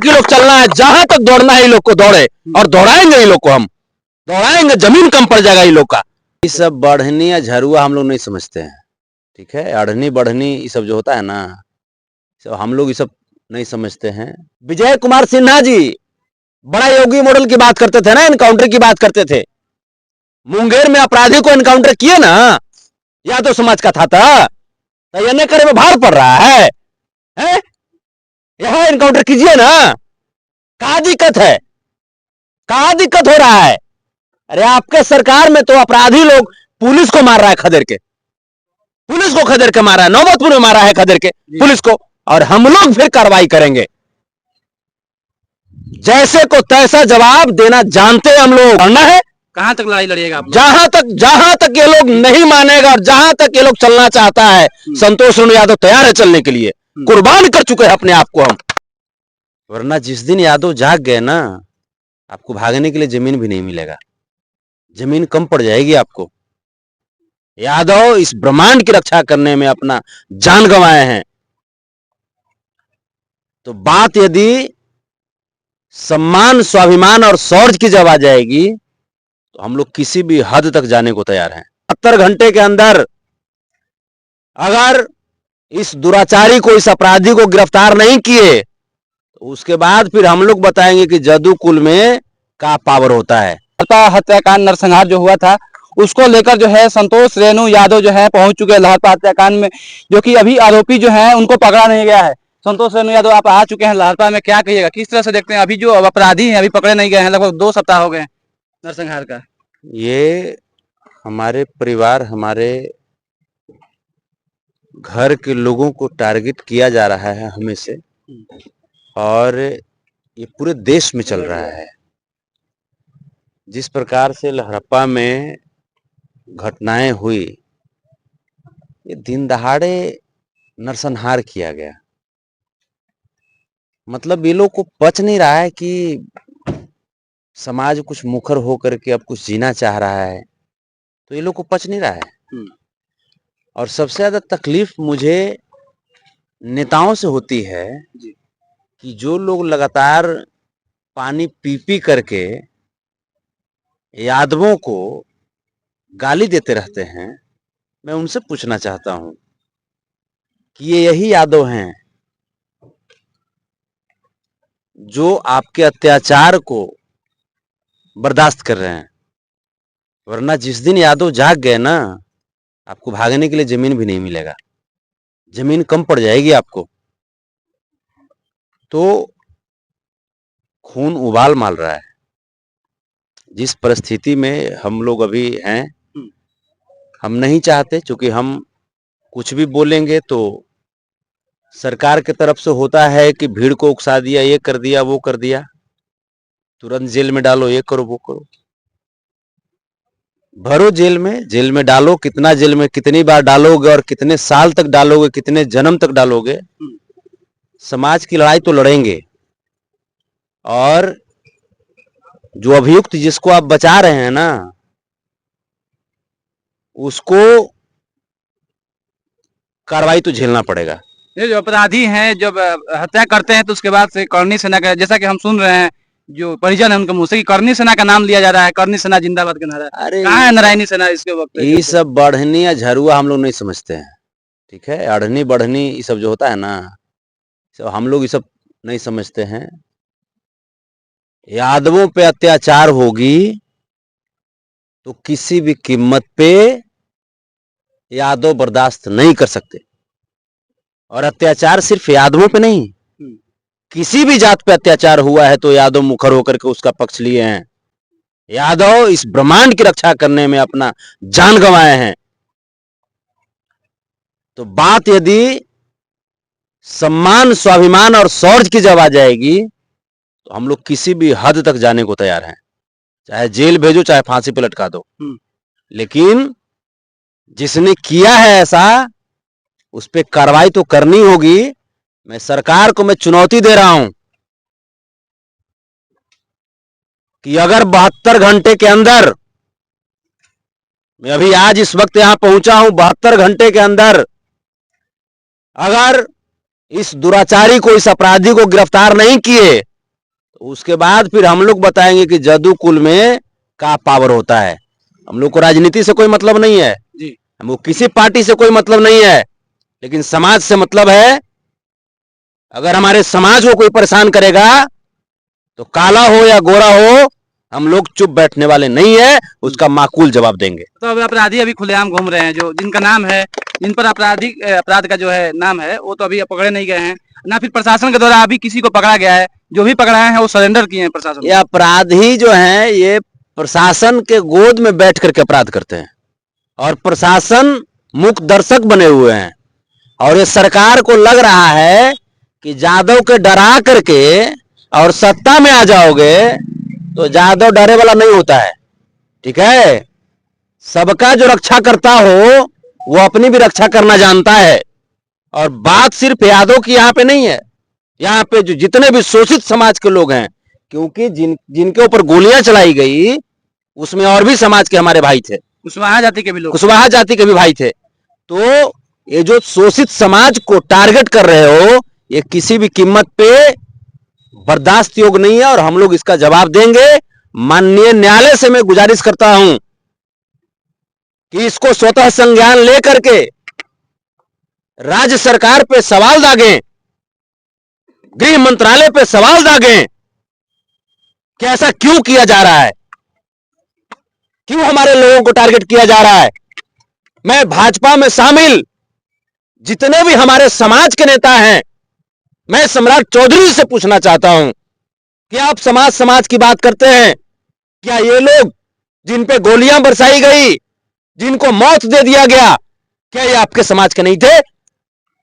तक ये लोग चलना है, जहां तक दौड़ना है ये लोग को दौड़े, और दौड़ाएंगे ये लोग को, हम दौड़ाएंगे, जमीन कम पड़ जाएगा ये लोग का। ये सब बढ़नी या झरुआ हम लोग नहीं समझते हैं, ठीक है। अढ़नी बढ़नी ये सब जो होता है ना, सब हम लोग ये सब नहीं समझते हैं। विजय कुमार सिन्हा जी बड़ा योगी मॉडल की बात करते थे ना, एनकाउंटर की बात करते थे। मुंगेर में अपराधी को एनकाउंटर किए ना, यादव समाज का था, तैयार करे में भार पड़ रहा है, यहां एनकाउंटर कीजिए ना। कहां दिक्कत है, कहां दिक्कत हो रहा है? अरे आपके सरकार में तो अपराधी लोग पुलिस को मार रहा है, खदेड़ के, पुलिस को खदेड़ के मारा है, नौबतपुर में मारा है खदेड़ के पुलिस को, और हम लोग फिर कार्रवाई करेंगे। जैसे को तैसा जवाब देना जानते हैं हम लोग। करना है, कहां तक लड़ाई लड़िएगा आप? जहां तक ये लोग नहीं मानेगा, और जहां तक ये लोग चलना चाहता है, संतोष रेणु यादव तैयार है चलने के लिए। कुर्बान कर चुके हैं अपने आप को हम। वरना जिस दिन यादव जाग गए ना, आपको भागने के लिए जमीन भी नहीं मिलेगा, जमीन कम पड़ जाएगी आपको। यादव इस ब्रह्मांड की रक्षा करने में अपना जान गंवाए हैं। तो बात यदि सम्मान, स्वाभिमान और शौर्य की जब आ जाएगी, तो हम लोग किसी भी हद तक जाने को तैयार हैं। 70 घंटे के अंदर अगर इस दुराचारी को, इस अपराधी को गिरफ्तार नहीं किए, तो उसके बाद फिर हम लोग बताएंगे कि जदू कुल में क्या पावर होता है। हत्याकांड नरसंहार जो हुआ था, उसको लेकर जो है संतोष रेणु यादव जो है पहुंच चुके हैं लहरपा हत्याकांड में, जो कि अभी आरोपी जो है उनको पकड़ा नहीं गया है। संतोष रेणु यादव आप आ चुके हैं लहरपा में, क्या कहिएगा, किस तरह से देखते हैं अभी जो अपराधी हैं अभी पकड़े नहीं गए हैं, लगभग 2 सप्ताह हो गए नरसंहार का? ये हमारे परिवार, हमारे घर के लोगों को टारगेट किया जा रहा है हमें से, और ये पूरे देश में चल रहा है। जिस प्रकार से लहरप्पा में घटनाएं हुई, ये दिन दहाड़े नरसंहार किया गया। मतलब ये लोग को पच नहीं रहा है कि समाज कुछ मुखर होकर के अब कुछ जीना चाह रहा है, तो ये लोग को पच नहीं रहा है। और सबसे ज्यादा तकलीफ मुझे नेताओं से होती है कि जो लोग लगातार पानी पी पी करके यादवों को गाली देते रहते हैं। मैं उनसे पूछना चाहता हूं कि ये यही यादव हैं जो आपके अत्याचार को बर्दाश्त कर रहे हैं। वरना जिस दिन यादव जाग गए ना, आपको भागने के लिए जमीन भी नहीं मिलेगा, जमीन कम पड़ जाएगी आपको। तो खून उबाल मार रहा है। जिस परिस्थिति में हम लोग अभी हैं, हम नहीं चाहते, क्योंकि हम कुछ भी बोलेंगे तो सरकार की तरफ से होता है कि भीड़ को उकसा दिया, ये कर दिया, वो कर दिया, तुरंत जेल में डालो, ये करो, वो करो। भरो जेल में डालो। कितना जेल में कितनी बार डालोगे और कितने साल तक डालोगे, कितने जन्म तक डालोगे? समाज की लड़ाई तो लड़ेंगे, और जो अभियुक्त जिसको आप बचा रहे हैं ना, उसको कार्रवाई तो झेलना पड़ेगा। ये जो अपराधी हैं जब हत्या करते हैं तो उसके बाद से करनी सेना का, जैसा कि हम सुन रहे हैं जो परिजन है उनके मुंह से, कि करनी सेना का नाम लिया जा रहा है, करनी सेना जिंदाबाद का नारा। अरे कहाँ है नारायणी सेना इसके वक्त? ये सब बढ़नी या झरुआ हम लोग नहीं समझते हैं, ठीक है। अढ़नी बढ़नी ये सब जो होता है ना, सब हम लोग ये सब नहीं समझते हैं। यादवों पे अत्याचार होगी तो किसी भी कीमत पे यादव बर्दाश्त नहीं कर सकते। और अत्याचार सिर्फ यादवों पे नहीं, किसी भी जात पे अत्याचार हुआ है तो यादव मुखर होकर के उसका पक्ष लिए हैं। यादव इस ब्रह्मांड की रक्षा करने में अपना जान गंवाए हैं। तो बात यदि सम्मान, स्वाभिमान और शौर्य की जब आ जाएगी, तो हम लोग किसी भी हद तक जाने को तैयार हैं। चाहे जेल भेजो, चाहे फांसी पे लटका दो, लेकिन जिसने किया है ऐसा, उस पर कार्रवाई तो करनी होगी। मैं सरकार को मैं चुनौती दे रहा हूं कि अगर 72 घंटे के अंदर, मैं अभी आज इस वक्त यहां पहुंचा हूं, 72 घंटे के अंदर अगर इस दुराचारी को, इस अपराधी को गिरफ्तार नहीं किए, उसके बाद फिर हम लोग बताएंगे कि जदू कुल में का पावर होता है। हम लोग को राजनीति से कोई मतलब नहीं है जी। हमको किसी पार्टी से कोई मतलब नहीं है, लेकिन समाज से मतलब है। अगर हमारे समाज को कोई परेशान करेगा तो काला हो या गोरा हो, हम लोग चुप बैठने वाले नहीं है, उसका माकूल जवाब देंगे। तो अब अपराधी अभी खुलेआम घूम रहे हैं, जो जिनका नाम है, जिन पर अपराध का जो है नाम है, वो तो अभी पकड़े नहीं गए हैं, ना फिर प्रशासन के द्वारा अभी किसी को पकड़ा गया है। जो भी पकड़ाए हैं वो सरेंडर किए हैं प्रशासन। ये अपराधी जो हैं ये प्रशासन के गोद में बैठ करके अपराध करते हैं और प्रशासन मुख दर्शक बने हुए हैं। और ये सरकार को लग रहा है कि जादव के डरा करके और सत्ता में आ जाओगे तो जादव डरे वाला नहीं होता है, ठीक है। सबका जो रक्षा करता हो वो अपनी भी रक्षा करना जानता है। और बात सिर्फ यादव की यहाँ पे नहीं है, यहाँ पे जो जितने भी शोषित समाज के लोग हैं, क्योंकि जिनके ऊपर गोलियां चलाई गई उसमें और भी समाज के हमारे भाई थे, कुशवाहा जाति के भी लोग, कुशवाहा जाति के भी भाई थे। तो ये जो शोषित समाज को टारगेट कर रहे हो, ये किसी भी कीमत पे बर्दाश्त योग्य नहीं है और हम लोग इसका जवाब देंगे। माननीय न्यायालय से मैं गुजारिश करता हूं कि इसको स्वतः संज्ञान लेकर के राज्य सरकार पे सवाल दागें, गृह मंत्रालय पे सवाल दागें कि ऐसा क्यों किया जा रहा है, क्यों हमारे लोगों को टारगेट किया जा रहा है। मैं भाजपा में शामिल जितने भी हमारे समाज के नेता हैं, मैं सम्राट चौधरी से पूछना चाहता हूं कि आप समाज की बात करते हैं, क्या ये लोग जिन पे गोलियां बरसाई गई, जिनको मौत दे दिया गया, क्या ये आपके समाज के नहीं थे?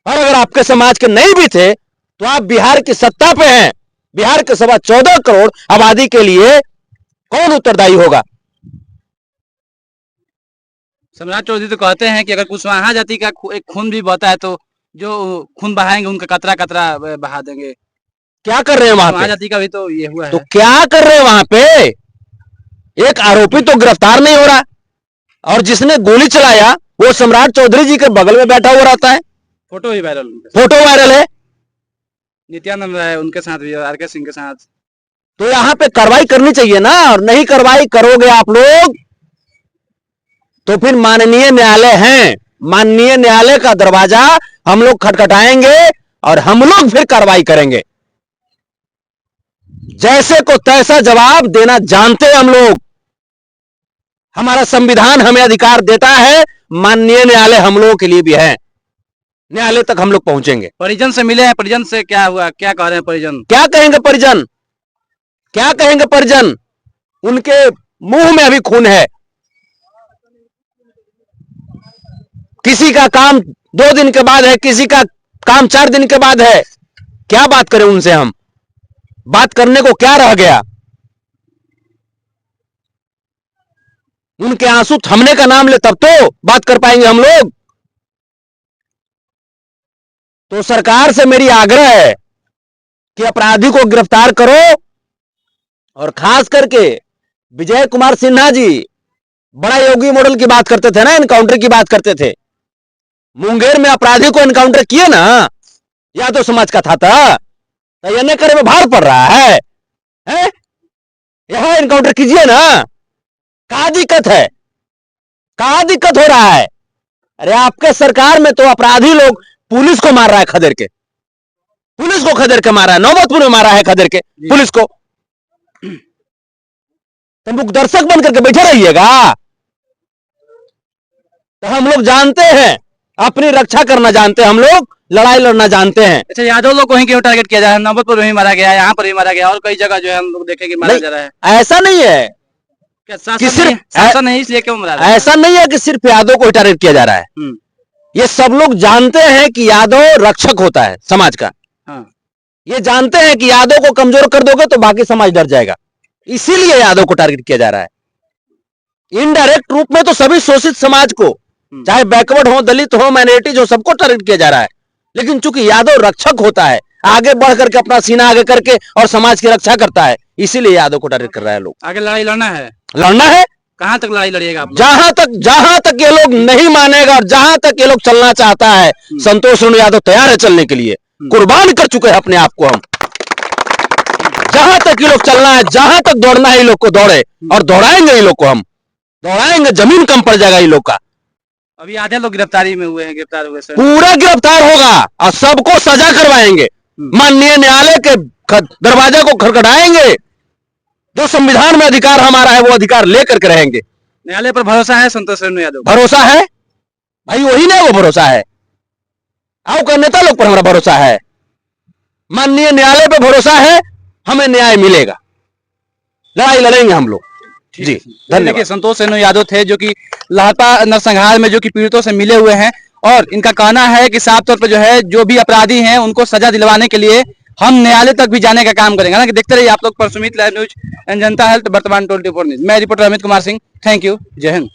और अगर आपके समाज के नहीं भी थे तो आप बिहार की सत्ता पे हैं। बिहार के 14.25 करोड़ आबादी के लिए कौन उत्तरदायी होगा? सम्राट चौधरी तो कहते हैं कि अगर कुशवाहा जाति का एक खून भी बहता है तो जो खून बहाएंगे उनका कतरा कतरा बहा देंगे। क्या कर रहे हैं वहां पे? जाति का भी तो ये हुआ है। तो क्या कर रहे हैं वहां पे? एक आरोपी तो गिरफ्तार नहीं हो रहा और जिसने गोली चलाया वो सम्राट चौधरी जी के बगल में बैठा हुआ रहता है। फोटो ही वायरल, फोटो वायरल है। नित्यानंद राय उनके साथ भी, आर के सिंह के साथ। तो यहाँ पे कार्रवाई करनी चाहिए ना, और नहीं कार्रवाई करोगे आप लोग तो फिर माननीय न्यायालय है, माननीय न्यायालय का दरवाजा हम लोग खटखटाएंगे और हम लोग फिर कार्रवाई करेंगे। जैसे को तैसा जवाब देना जानते हैं हम लोग। हमारा संविधान हमें अधिकार देता है, माननीय न्यायालय हम लोगों के लिए भी है। न्यायालय तक हम लोग पहुंचेंगे। परिजन से मिले हैं, परिजन से क्या हुआ, क्या कह रहे हैं परिजन? क्या कहेंगे परिजन? क्या कहेंगे परिजन? उनके मुंह में अभी खून है। किसी का काम 2 दिन के बाद है, किसी का काम 4 दिन के बाद है। क्या बात करें उनसे? हम बात करने को क्या रह गया? उनके आंसू थमने का नाम ले तब तो बात कर पाएंगे हम लोग। तो सरकार से मेरी आग्रह है कि अपराधी को गिरफ्तार करो और खास करके विजय कुमार सिन्हा जी बड़ा योगी मॉडल की बात करते थे ना, एनकाउंटर की बात करते थे। मुंगेर में अपराधी को एनकाउंटर किए ना, यादव समाज का था तो ये करे में भार पड़ रहा है, यहां एनकाउंटर कीजिए ना। कहां दिक्कत है? कहां दिक्कत हो रहा है? अरे आपके सरकार में तो अपराधी लोग पुलिस को मार रहा है, खदेड़ के पुलिस को खदेड़ के मारा है, नौबतपुर में मारा है खदेड़ के पुलिस को। तुम लोग दर्शक बन करके बैठे रहिएगा? तो हम लोग जानते हैं, अपनी रक्षा करना जानते हैं, हम लोग लड़ाई लड़ना जानते हैं। अच्छा, यादव लोग को ही क्यों टारगेट किया जा रहा है? नौबतपुर में ही मारा गया है, यहाँ पर भी मारा गया, और कई जगह जो है हम लोग देखे कि मारा जा रहा है। ऐसा नहीं है कि शासन नहीं, इसलिए क्यों मारा? ऐसा नहीं है कि सिर्फ यादव को टारगेट किया जा रहा है। ये सब लोग जानते हैं कि यादव रक्षक होता है समाज का। ये जानते हैं कि यादव को कमजोर कर दोगे तो बाकी समाज डर जाएगा, इसीलिए यादव को टारगेट किया जा रहा है। इनडायरेक्ट रूप में तो सभी शोषित समाज को, चाहे बैकवर्ड हो, दलित हो, माइनॉरिटीज हो, सबको टारगेट किया जा रहा है। लेकिन चूंकि यादव रक्षक होता है, आगे बढ़ करके अपना सीना आगे करके और समाज की रक्षा करता है, इसीलिए यादव को टारगेट कर रहा है लोग। आगे लड़ाई लड़ना है, लड़ना है। कहां तक लड़ाई लड़िएगा आप? जहां तक ये लोग नहीं मानेगा और जहां तक ये लोग चलना चाहता है, संतोष रेणु यादव तैयार है चलने के लिए। कुर्बान कर चुके हैं अपने आप को हम। जहां तक ये लोग चलना है, जहां तक दौड़ना है, ये लोग को दौड़े और दौड़ाएंगे ये लोग को हम, दौड़ाएंगे, जमीन कम पड़ जाएगा ये लोग का। अभी आधे लोग गिरफ्तारी में हुए हैं, गिरफ्तार हुए सर। पूरा गिरफ्तार होगा और सबको सजा करवाएंगे, माननीय न्यायालय के दरवाजे को खटखटाएंगे। जो संविधान में अधिकार हमारा है वो अधिकार लेकर के रहेंगे। न्यायालय पर भरोसा है संतोष रेणु यादव? भरोसा है भाई, वही ना वो भरोसा है। आओ का नेता लोग पर हमारा भरोसा है, माननीय न्यायालय पे भरोसा है, हमें न्याय मिलेगा, लड़ाई लड़ेंगे हम लोग जी। धन्यवाद। देखिए संतोष रेणु यादव थे जो कि लाहौर नरसंहार में जो कि पीड़ितों से मिले हुए हैं और इनका कहना है कि साफ तौर पर जो है जो भी अपराधी हैं उनको सजा दिलवाने के लिए हम न्यायालय तक भी जाने का काम करेंगे। हालांकि देखते रहिए आप लोग पर Sumit live news and Janata health वर्तमान 24 न्यूज। मैं reporter Amit Kumar Singh, thank you, जय हिंद।